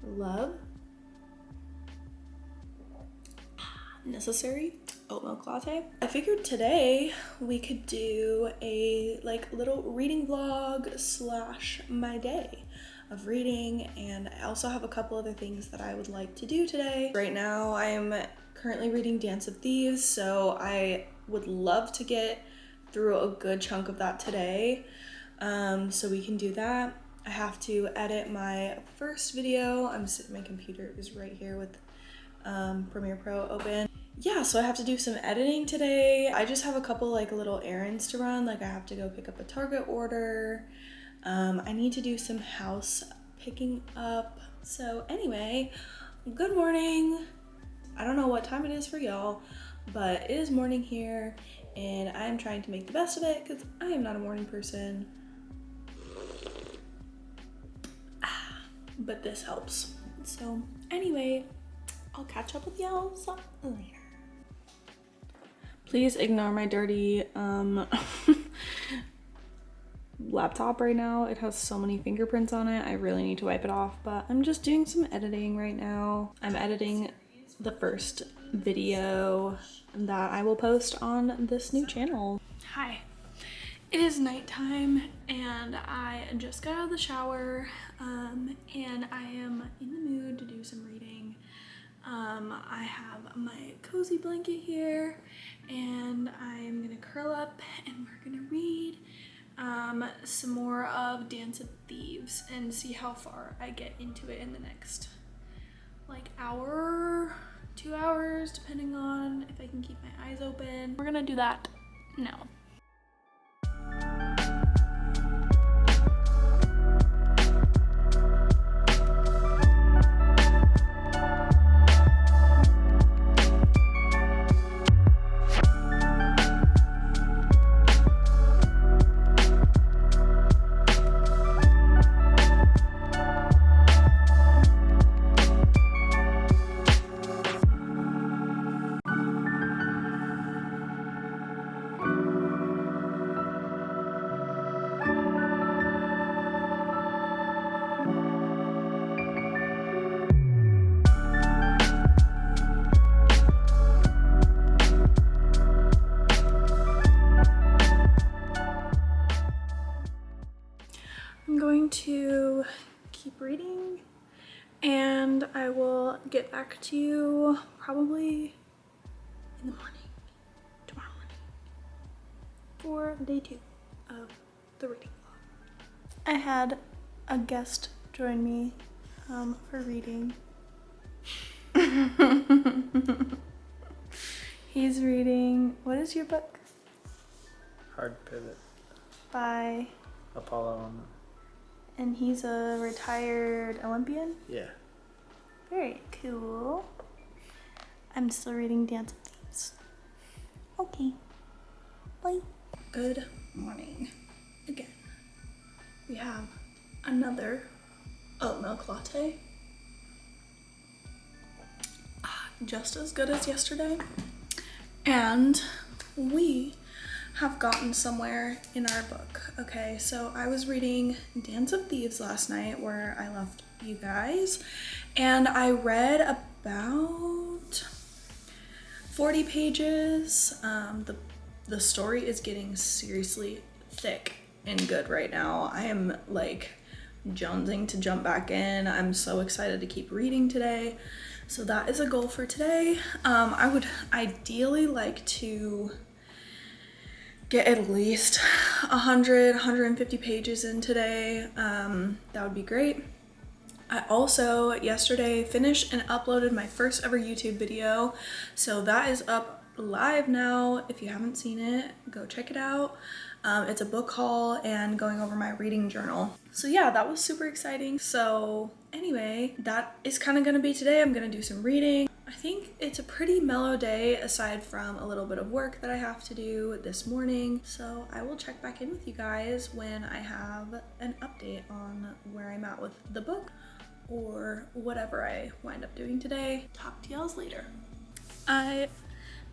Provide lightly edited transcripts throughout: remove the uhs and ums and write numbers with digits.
love. Necessary oat milk latte. I figured today we could do a like little reading vlog slash my day of reading, and I also have a couple other things that I would like to do today. Right now I am currently reading Dance of Thieves, so I would love to get through a good chunk of that today, so we can do that. I have to edit my first video. My computer is right here with Premiere Pro open. Yeah, so I have to do some editing today. I just have a couple like little errands to run. Like I have to go pick up a Target order. I need to do some house picking up. So anyway, good morning. I don't know what time it is for y'all, but it is morning here and I'm trying to make the best of it because I am not a morning person. But this helps. So anyway, I'll catch up with y'all later. Please ignore my dirty laptop right now. It has so many fingerprints on it. I really need to wipe it off, but I'm just doing some editing right now. I'm editing the first video that I will post on this new channel. Hi. It is nighttime and I just got out of the shower and I am in the mood to do some reading. I have my cozy blanket here and I'm gonna curl up and we're gonna read some more of Dance of Thieves and see how far I get into it in the next like hour, 2 hours, depending on if I can keep my eyes open. We're gonna do that now. I'm going to keep reading and I will get back to you probably in the morning, tomorrow morning, for day 2 of the reading vlog. I had a guest join me for reading. He's reading, what is your book? Hard Pivot. By Apollo. And he's a retired Olympian? Yeah. Very cool. I'm still reading Dance of Thieves. Okay. Bye. Good morning. Again. We have another oat milk latte. Just as good as yesterday. And we have gotten somewhere in our book. Okay, so I was reading Dance of Thieves last night where I left you guys, and I read about 40 pages. The story is getting seriously thick and good right now. I am like jonesing to jump back in. I'm so excited to keep reading today. So that is a goal for today. I would ideally like to get at least 150 pages in today. That would be great. I also yesterday finished and uploaded my first ever YouTube video. So that is up live now. If you haven't seen it, go check it out. It's a book haul and going over my reading journal. So yeah, that was super exciting. So anyway, that is kind of gonna be today. I'm gonna do some reading. I think it's a pretty mellow day aside from a little bit of work that I have to do this morning. So I will check back in with you guys when I have an update on where I'm at with the book or whatever I wind up doing today. Talk to y'all later. I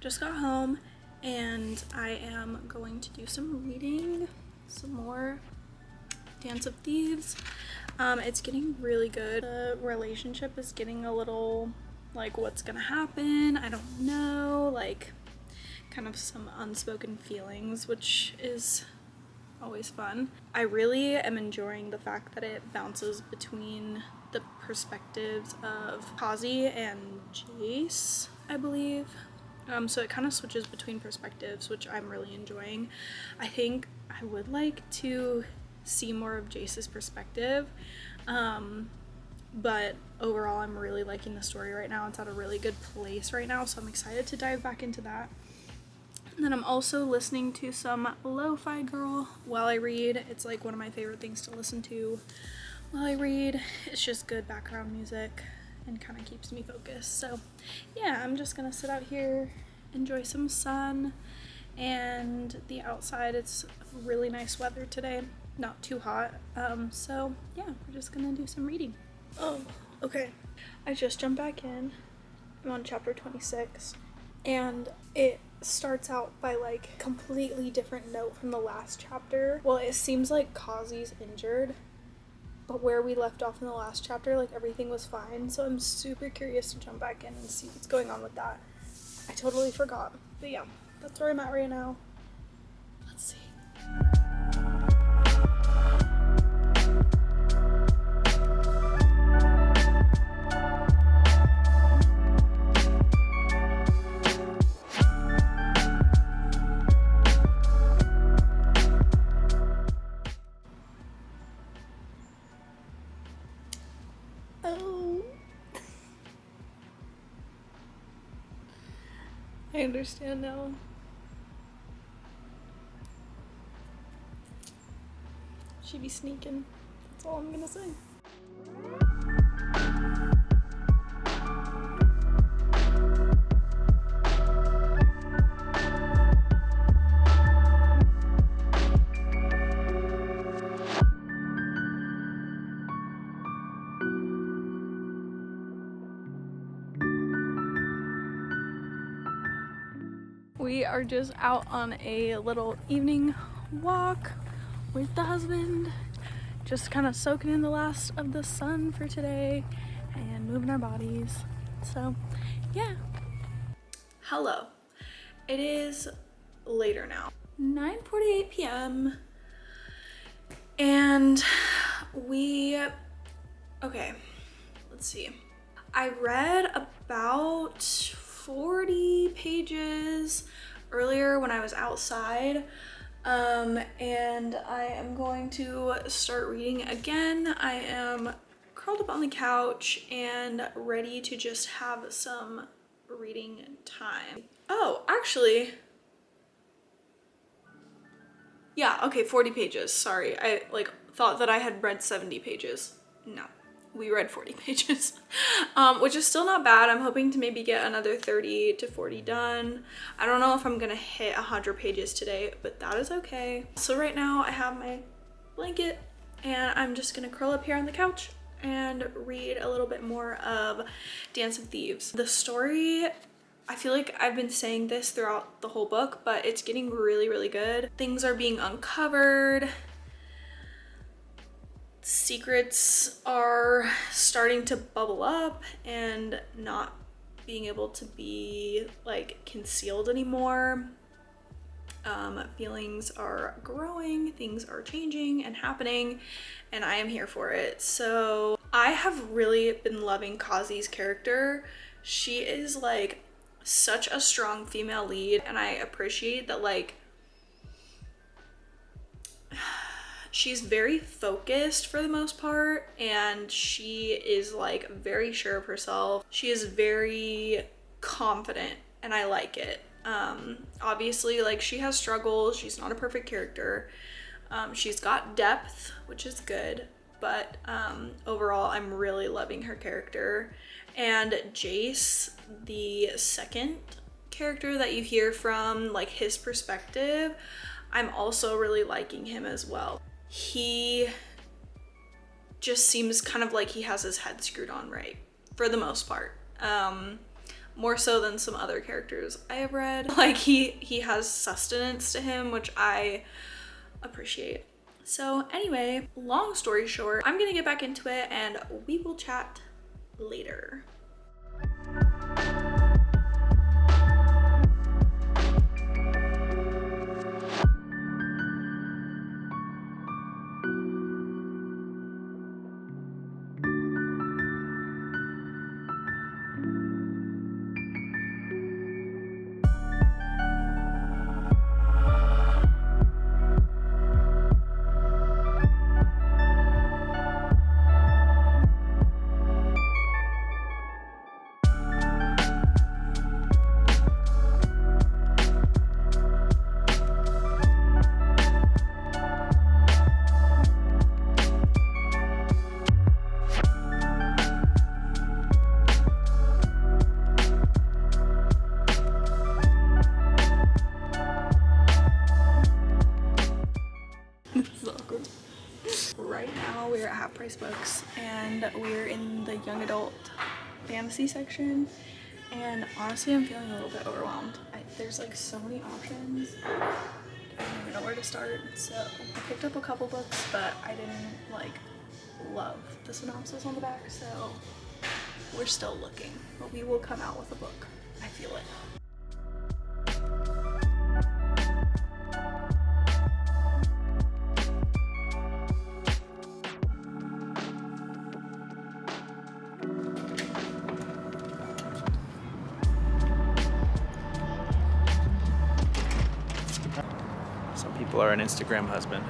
just got home and I am going to do some reading, some more Dance of Thieves. It's getting really good. The relationship is getting a little like, what's gonna happen? I don't know. Like, kind of some unspoken feelings, which is always fun. I really am enjoying the fact that it bounces between the perspectives of Kazi and Jace, I believe. So it kind of switches between perspectives, which I'm really enjoying. I think I would like to see more of Jace's perspective, but overall I'm really liking the story right now. It's at a really good place right now, so I'm excited to dive back into that. And then I'm also listening to some Lo-Fi Girl while I read. It's like one of my favorite things to listen to while I read. It's just good background music and kind of keeps me focused. So yeah, I'm just gonna sit out here, enjoy some sun, and the outside, it's really nice weather today, not too hot. So yeah, we're just gonna do some reading. Oh, okay. I just jumped back in. I'm on chapter 26, and it starts out by like completely different note from the last chapter. Well, it seems like Kazi's injured, but where we left off in the last chapter, like everything was fine. So I'm super curious to jump back in and see what's going on with that. I totally forgot. But yeah, that's where I'm at right now. Let's see. I understand now. She be sneaking. That's all I'm gonna say. We are just out on a little evening walk with the husband, just kind of soaking in the last of the sun for today and moving our bodies. So yeah. Hello. It is later now, 9:48 p.m. and okay, let's see. I read about 40 pages earlier when I was outside, and I am going to start reading again. I am curled up on the couch and ready to just have some reading time. Oh, actually, yeah, okay, 40 pages. Sorry, I thought that I had read 70 pages. No, we read 40 pages, which is still not bad. I'm hoping to maybe get another 30 to 40 done. I don't know if I'm gonna hit 100 pages today, but that is okay. So right now I have my blanket and I'm just gonna curl up here on the couch and read a little bit more of Dance of Thieves. The story, I feel like I've been saying this throughout the whole book, but it's getting really, really good. Things are being uncovered. Secrets are starting to bubble up and not being able to be like concealed anymore. Feelings are growing, things are changing and happening, and I am here for it. So I have really been loving Kazi's character. She is like such a strong female lead, and I appreciate that like she's very focused for the most part, and she is like very sure of herself. She is very confident, and I like it. Obviously, like, she has struggles. She's not a perfect character. She's got depth, which is good, but overall, I'm really loving her character. And Jace, the second character that you hear from, like, his perspective, I'm also really liking him as well. He just seems kind of like he has his head screwed on right, for the most part. More so than some other characters I have read. Like, he has sustenance to him, which I appreciate. So anyway, long story short, I'm gonna get back into it and we will chat later. Right now we're at Half Price Books and we're in the young adult fantasy section, and honestly I'm feeling a little bit overwhelmed. There's like so many options, I don't even know where to start. So I picked up a couple books, but I didn't like love the synopsis on the back, so we're still looking, but we will come out with a book. I feel it. Some people are an Instagram husband.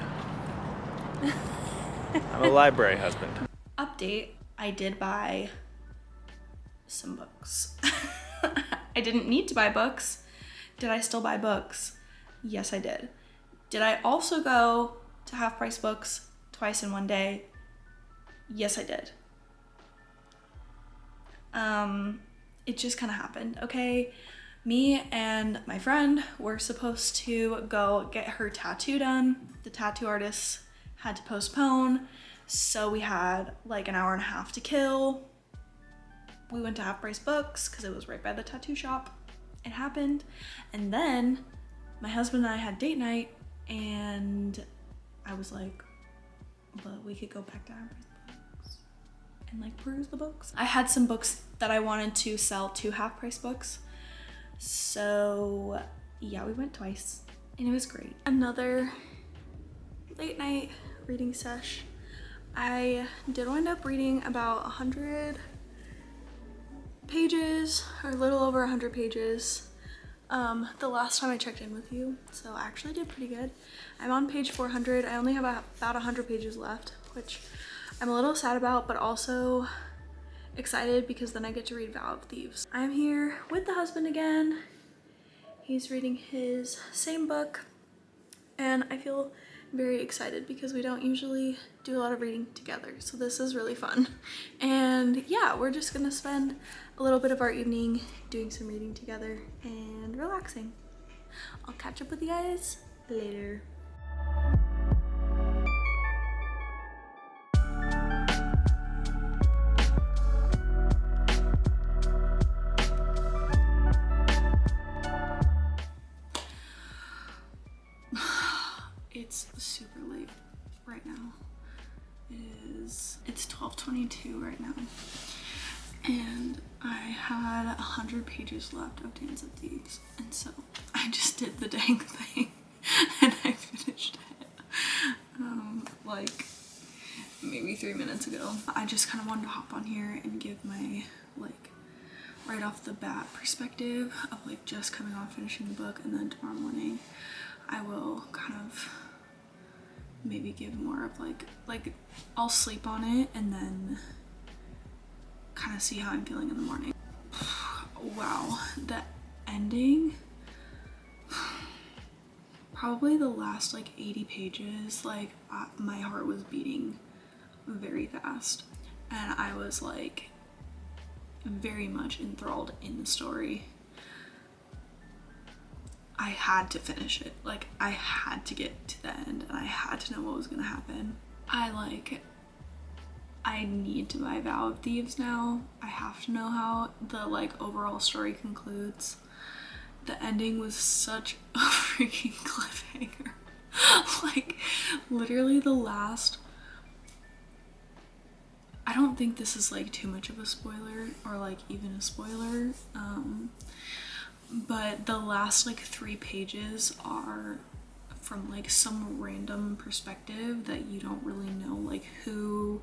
I'm a library husband. Update, I did buy some books. I didn't need to buy books. Did I still buy books? Yes, I did. Did I also go to Half Price Books twice in one day? Yes, I did. It just kind of happened, okay? Me and my friend were supposed to go get her tattoo done. The tattoo artist had to postpone, so we had like an hour and a half to kill. We went to Half Price Books because it was right by the tattoo shop. It happened. And then my husband and I had date night, and I was like, but we could go back to Half Price Books and like peruse the books. I had some books that I wanted to sell to Half Price Books. So yeah, we went twice and it was great. Another late night reading sesh. I did wind up reading about 100 pages, or a little over 100 pages, the last time I checked in with you, so I actually did pretty good. I'm on page 400. I only have about 100 pages left, which I'm a little sad about, but also excited because then I get to read Vow of Thieves. I'm here with the husband again. He's reading his same book, and I feel very excited because we don't usually do a lot of reading together, so this is really fun. And yeah, we're just gonna spend a little bit of our evening doing some reading together and relaxing. I'll catch up with you guys later. It's super late right now. It's 12:22 right now, and I had 100 pages left of Dance of Thieves, and so I just did the dang thing and I finished it like maybe 3 minutes ago. I just kind of wanted to hop on here and give my like right off the bat perspective of like just coming off finishing the book, and then tomorrow morning I will kind of maybe give more of like I'll sleep on it and then kind of see how I'm feeling in the morning. Wow, the ending, probably the last like 80 pages, like my heart was beating very fast, and I was like very much enthralled in the story. I had to finish it. Like, I had to get to the end and I had to know what was gonna happen. I need to buy Vow of Thieves now. I have to know how the like overall story concludes. The ending was such a freaking cliffhanger. Like, literally the last, I don't think this is like too much of a spoiler or like even a spoiler, but the last like 3 pages are from like some random perspective that you don't really know like who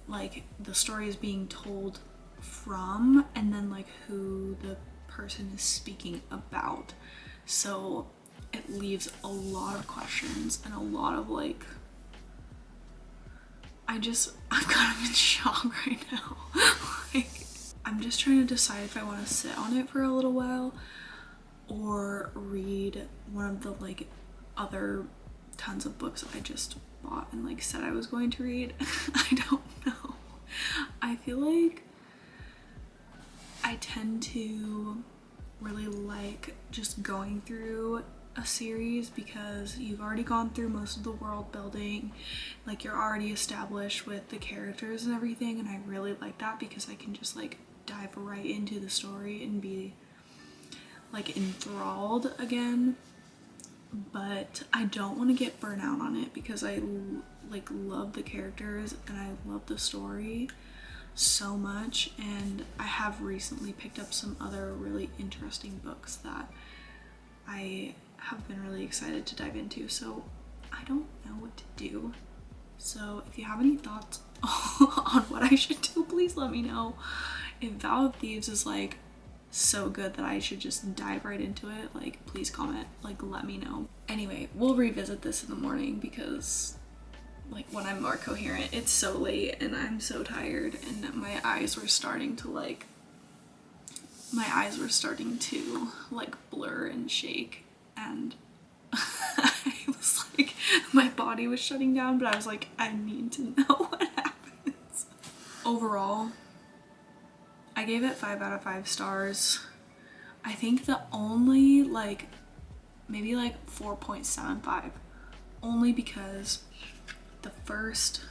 like the story is being told from, and then like who the person is speaking about. So it leaves a lot of questions and a lot of like, I'm kind of in shock right now. Like, I'm just trying to decide if I want to sit on it for a little while or read one of the like other tons of books I just bought and like said I was going to read. I don't know. I feel like I tend to really like just going through a series because you've already gone through most of the world building, like you're already established with the characters and everything, and I really like that because I can just like dive right into the story and be like enthralled again. But I don't want to get burnt out on it because I like love the characters and I love the story so much, and I have recently picked up some other really interesting books that I have been really excited to dive into, so I don't know what to do. So if you have any thoughts on what I should do, please let me know. If Vow of Thieves is like so good that I should just dive right into it, like please comment, like let me know. Anyway, we'll revisit this in the morning because like when I'm more coherent, it's so late and I'm so tired and my eyes were starting to like blur and shake, and I was like, my body was shutting down, but I was like, I need to know what happens. Overall, I gave it 5 out of 5 stars. I think the only like maybe like 4.75, only because the first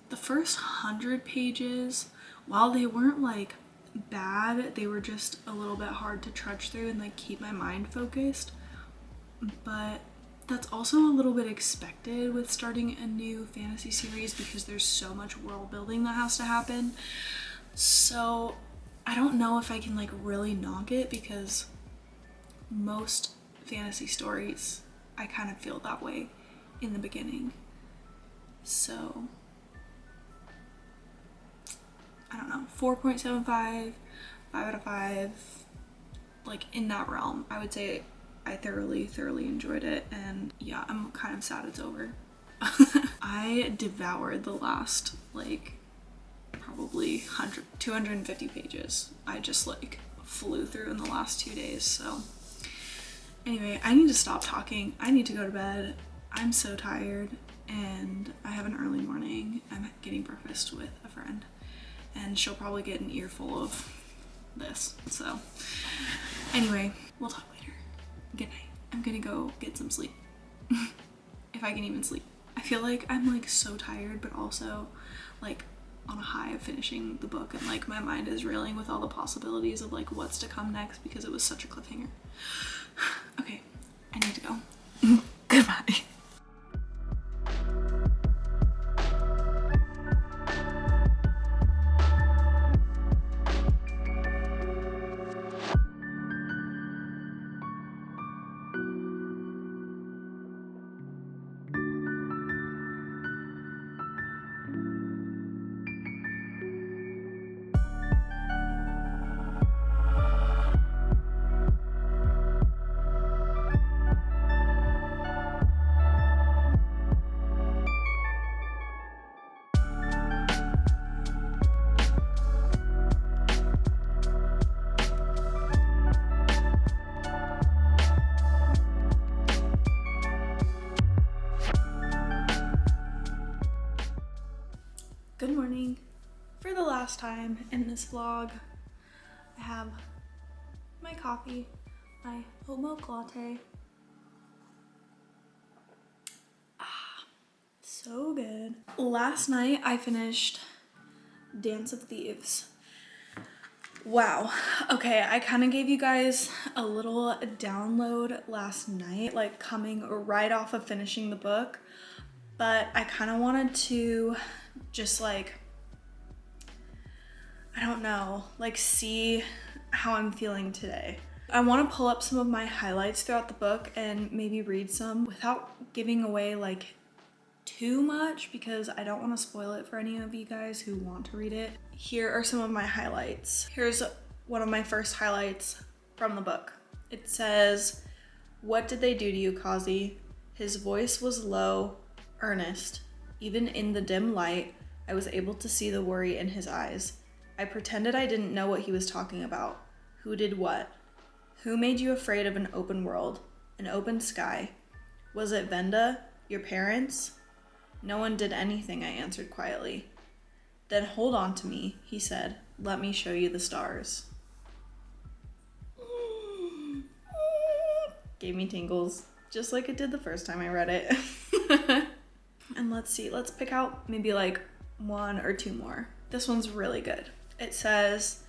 the first 100 pages, while they weren't like bad, they were just a little bit hard to trudge through and like keep my mind focused. But that's also a little bit expected with starting a new fantasy series because there's so much world building that has to happen. So I don't know if I can like really knock it because most fantasy stories I kind of feel that way in the beginning. So I don't know, 4.75, 5 out of 5, like in that realm. I would say I thoroughly enjoyed it, and yeah, I'm kind of sad it's over. I devoured the last like probably 250 pages. I just like flew through in the last 2 days. So anyway, I need to stop talking. I need to go to bed. I'm so tired and I have an early morning. I'm getting breakfast with a friend and she'll probably get an earful of this. So anyway, we'll talk later. Good night. I'm gonna go get some sleep. If I can even sleep. I feel like I'm like so tired, but also like on a high of finishing the book, and like my mind is reeling with all the possibilities of like what's to come next because it was such a cliffhanger. Okay, I need to go. Goodbye. Good morning. For the last time in this vlog, I have my coffee, my oat milk latte. So good. Last night I finished Dance of Thieves, Wow. Okay, I kind of gave you guys a little download last night, like coming right off of finishing the book, but I kind of wanted to just like, I don't know, like see how I'm feeling today. I want to pull up some of my highlights throughout the book and maybe read some without giving away like too much because I don't want to spoil it for any of you guys who want to read it. Here are some of my highlights. Here's one of my first highlights from the book. It says, "What did they do to you, Kazi?" His voice was low, earnest. Even in the dim light, I was able to see the worry in his eyes. I pretended I didn't know what he was talking about. Who did what? Who made you afraid of an open world, an open sky? Was it Venda, your parents? No one did anything, I answered quietly. Then hold on to me, he said. Let me show you the stars. Gave me tingles, just like it did the first time I read it. And let's see, let's pick out maybe like one or two more. This one's really good. It says,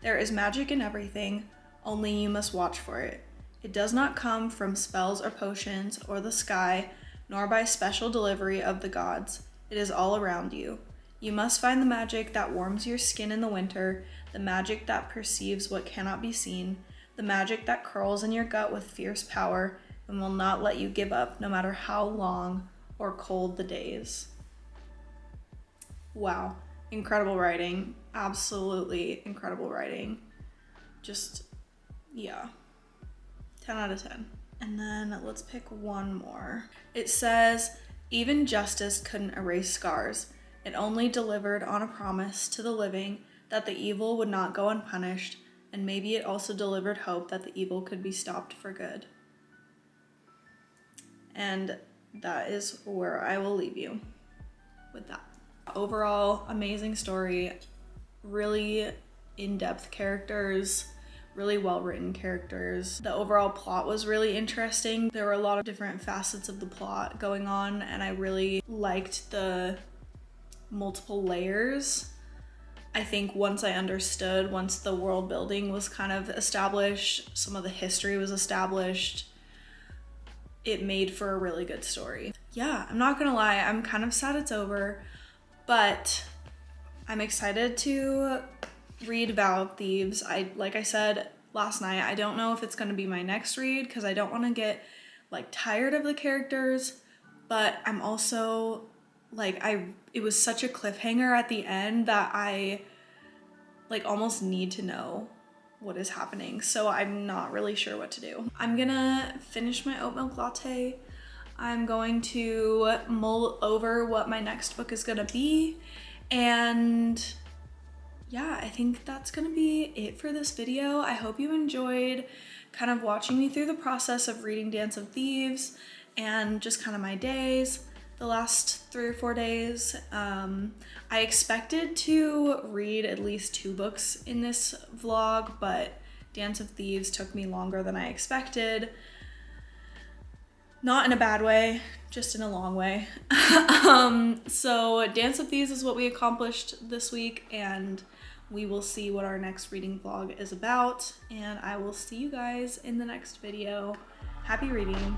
"There is magic in everything, only you must watch for it. It does not come from spells or potions or the sky, nor by special delivery of the gods. It is all around you. You must find the magic that warms your skin in the winter, the magic that perceives what cannot be seen, the magic that curls in your gut with fierce power and will not let you give up no matter how long or cold the days." Wow. Incredible writing. Absolutely incredible writing. Just, yeah. 10 out of 10. And then let's pick one more. It says, "Even justice couldn't erase scars. It only delivered on a promise to the living that the evil would not go unpunished, and maybe it also delivered hope that the evil could be stopped for good." And that is where I will leave you with that. Overall, amazing story, really in-depth characters, really well-written characters. The overall plot was really interesting. There were a lot of different facets of the plot going on, and I really liked the multiple layers. I think once the world building was kind of established, some of the history was established, it made for a really good story. Yeah, I'm not gonna lie, I'm kind of sad it's over, but I'm excited to read Vow of Thieves. Like I said last night, I don't know if it's gonna be my next read because I don't want to get like tired of the characters, but I'm also like it was such a cliffhanger at the end that I like almost need to know what is happening, so I'm not really sure what to do. I'm gonna finish my oat milk latte. I'm going to mull over what my next book is gonna be, and yeah, I think that's gonna be it for this video. I hope you enjoyed kind of watching me through the process of reading Dance of Thieves and just kind of my days, the last 3 or 4 days. I expected to read at least 2 books in this vlog, but Dance of Thieves took me longer than I expected. Not in a bad way, just in a long way. So Dance of Thieves is what we accomplished this week, and we will see what our next reading vlog is about, and I will see you guys in the next video. Happy reading.